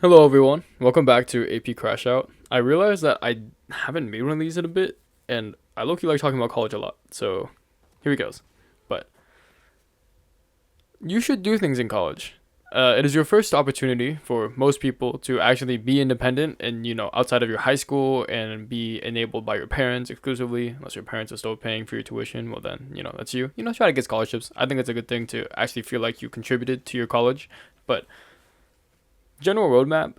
Hello, everyone. Welcome back to AP Crashout. I realized that I haven't made one of these in a bit, and I low-key like talking about college a lot. So here we goes. But you should do things in college. It is your first opportunity for most people to actually be independent and outside of your high school and be enabled by your parents exclusively. Unless your parents are still paying for your tuition, well then that's you. Try to get scholarships. I think it's a good thing to actually feel like you contributed to your college. But general roadmap,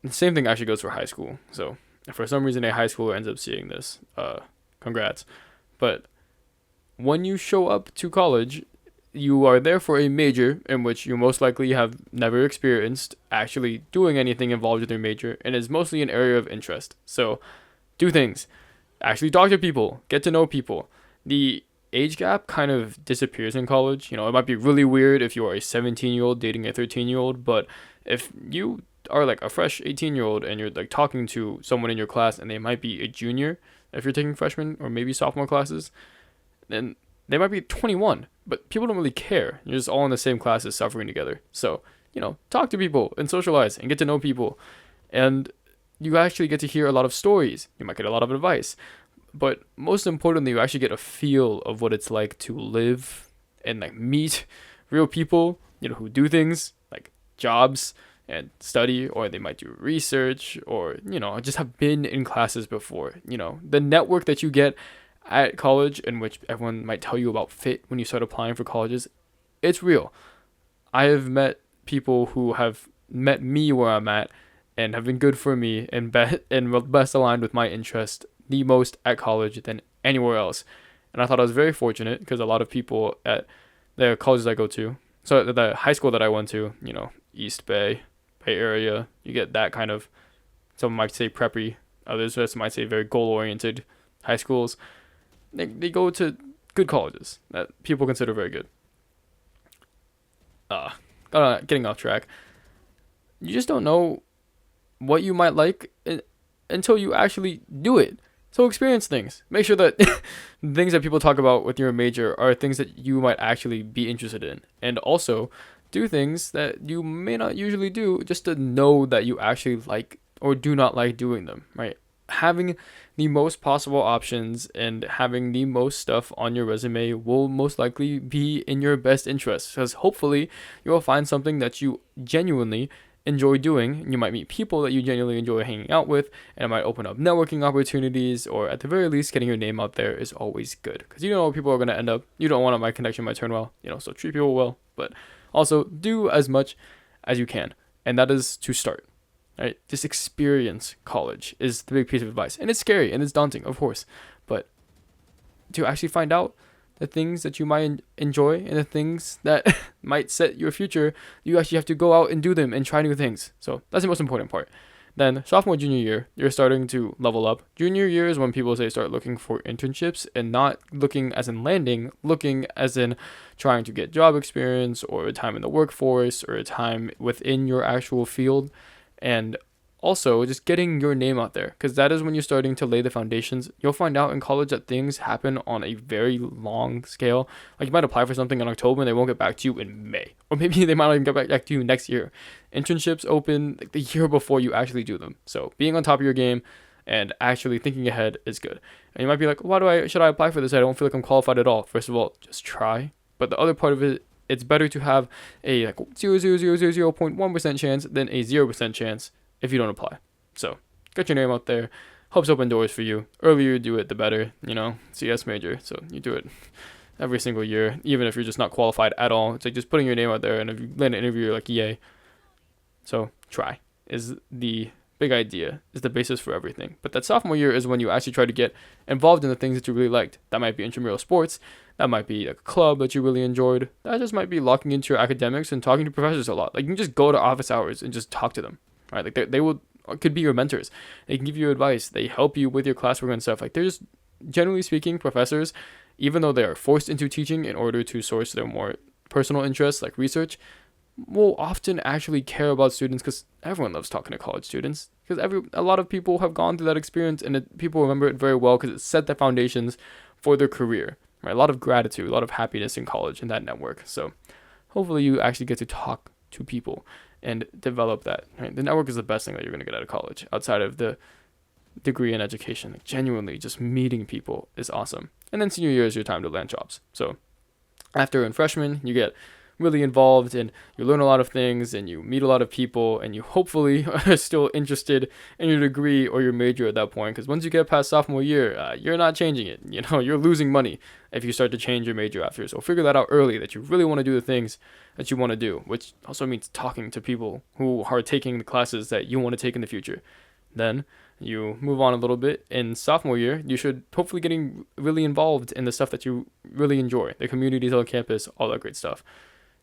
the same thing actually goes for high school. So if for some reason a high schooler ends up seeing this, congrats. But when you show up to college, you are there for a major in which you most likely have never experienced actually doing anything involved with your major, and is mostly an area of interest. So do things, actually talk to people, get to know people. The age gap kind of disappears in college. It might be really weird if you are a 17-year-old dating a 13-year-old, but if you are like a fresh 18-year-old and you're like talking to someone in your class and they might be a junior, if you're taking freshman or maybe sophomore classes, then they might be 21, but people don't really care. You're just all in the same classes suffering together. So, talk to people and socialize and get to know people. And you actually get to hear a lot of stories. You might get a lot of advice. But most importantly, you actually get a feel of what it's like to live and like meet real people, who do things like jobs and study, or they might do research, or just have been in classes before. The network that you get at college, in which everyone might tell you about fit when you start applying for colleges, it's real. I have met people who have met me where I'm at and have been good for me and best aligned with my interest the most at college than anywhere else. And I thought I was very fortunate because a lot of people at the colleges I go to, so the high school that I went to, East Bay Area, you get that kind of, some might say preppy, others just might say very goal oriented high schools. They go to good colleges that people consider very good. Getting off track. You just don't know what you might like until you actually do it. So experience things. Make sure that things that people talk about with your major are things that you might actually be interested in. And also do things that you may not usually do just to know that you actually like or do not like doing them, right? Having the most possible options and having the most stuff on your resume will most likely be in your best interest, because hopefully you will find something that you genuinely enjoy doing. You might meet people that you genuinely enjoy hanging out with, and it might open up networking opportunities, or at the very least getting your name out there is always good, because you don't know where people are going to end up. You don't want my connection might turn well, so treat people well, but also do as much as you can, and that is to start. Right? Just experience college is the big piece of advice. And it's scary and it's daunting, of course. But to actually find out the things that you might enjoy and the things that might set your future, you actually have to go out and do them and try new things. So that's the most important part. Then sophomore, junior year, you're starting to level up. Junior year is when people say start looking for internships, and not looking as in landing, looking as in trying to get job experience or a time in the workforce or a time within your actual field. And also just getting your name out there, because that is when you're starting to lay the foundations. You'll find out in college that things happen on a very long scale. Like you might apply for something in October and they won't get back to you in May, or maybe they might not even get back to you next year. Internships open like the year before you actually do them. So being on top of your game and actually thinking ahead is good. And you might be like, should I apply for this? I don't feel like I'm qualified at all. First of all, just try. But the other part of it, it's better to have a like 0.1% chance than a 0% chance if you don't apply. So get your name out there. Helps open doors for you. Earlier you do it, the better. CS major, so you do it every single year, even if you're just not qualified at all. It's like just putting your name out there, and if you land an interview, you're like, yay. So try is the big idea, is the basis for everything. But that sophomore year is when you actually try to get involved in the things that you really liked. That might be intramural sports. That might be a club that you really enjoyed. That just might be locking into your academics and talking to professors a lot. Like you can just go to office hours and just talk to them, right? Like they will could be your mentors. They can give you advice. They help you with your classwork and stuff. Like they're just, generally speaking, professors, even though they are forced into teaching in order to source their more personal interests like research, will often actually care about students, because everyone loves talking to college students, because a lot of people have gone through that experience, and people remember it very well because it set the foundations for their career, right? A lot of gratitude, a lot of happiness in college and that network. So hopefully you actually get to talk to people and develop that. Right? The network is the best thing that you're going to get out of college outside of the degree in education. Like, genuinely, just meeting people is awesome. And then senior year is your time to land jobs. So after in freshman, you get really involved and you learn a lot of things and you meet a lot of people and you hopefully are still interested in your degree or your major at that point, because once you get past sophomore year, you're not changing it. You're losing money if you start to change your major after. So figure that out early, that you really want to do the things that you want to do, which also means talking to people who are taking the classes that you want to take in the future. Then you move on a little bit. In sophomore year, you should hopefully getting really involved in the stuff that you really enjoy, the communities on campus, all that great stuff.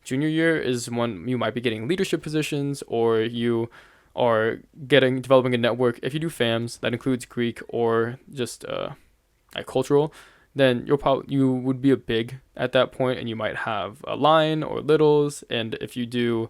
Junior year is when you might be getting leadership positions, or you are developing a network. If you do FAMS, that includes Greek or just cultural, then you would be a big at that point, and you might have a line or littles. And if you do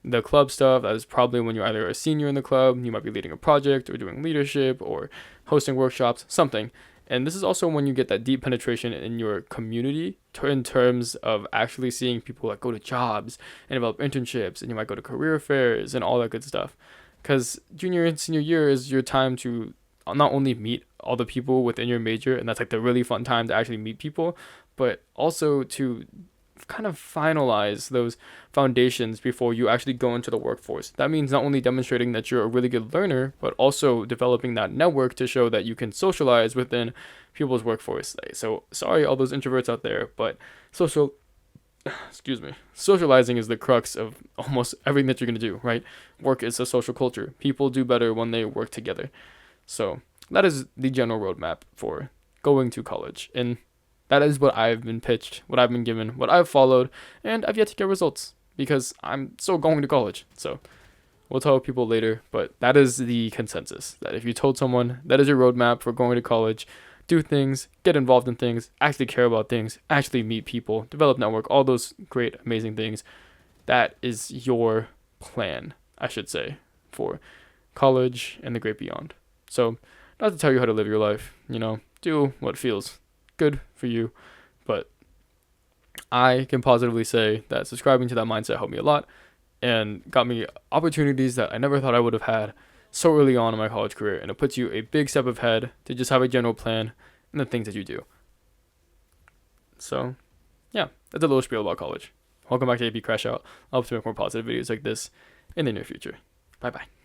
the club stuff, that is probably when you're either a senior in the club, you might be leading a project or doing leadership or hosting workshops, something. And this is also when you get that deep penetration in your community in terms of actually seeing people that go to jobs and develop internships, and you might go to career fairs and all that good stuff. Because junior and senior year is your time to not only meet all the people within your major, and that's like the really fun time to actually meet people, but also to kind of finalize those foundations before you actually go into the workforce. That means not only demonstrating that you're a really good learner, but also developing that network to show that you can socialize within people's workforce. So sorry, all those introverts out there, but socializing is the crux of almost everything that you're going to do, right? Work is a social culture. People do better when they work together. So that is the general roadmap for going to college. And that is what I've been pitched, what I've been given, what I've followed, and I've yet to get results because I'm still going to college. So we'll tell people later, but that is the consensus. That if you told someone that is your roadmap for going to college, do things, get involved in things, actually care about things, actually meet people, develop network, all those great, amazing things, that is your plan, I should say, for college and the great beyond. So not to tell you how to live your life, do what feels good for you, but I can positively say that subscribing to that mindset helped me a lot and got me opportunities that I never thought I would have had so early on in my college career, and it puts you a big step ahead to just have a general plan and the things that you do. So yeah, that's a little spiel about college. Welcome back to AP Crashout. I'll hope to make more positive videos like this in the near future. Bye bye.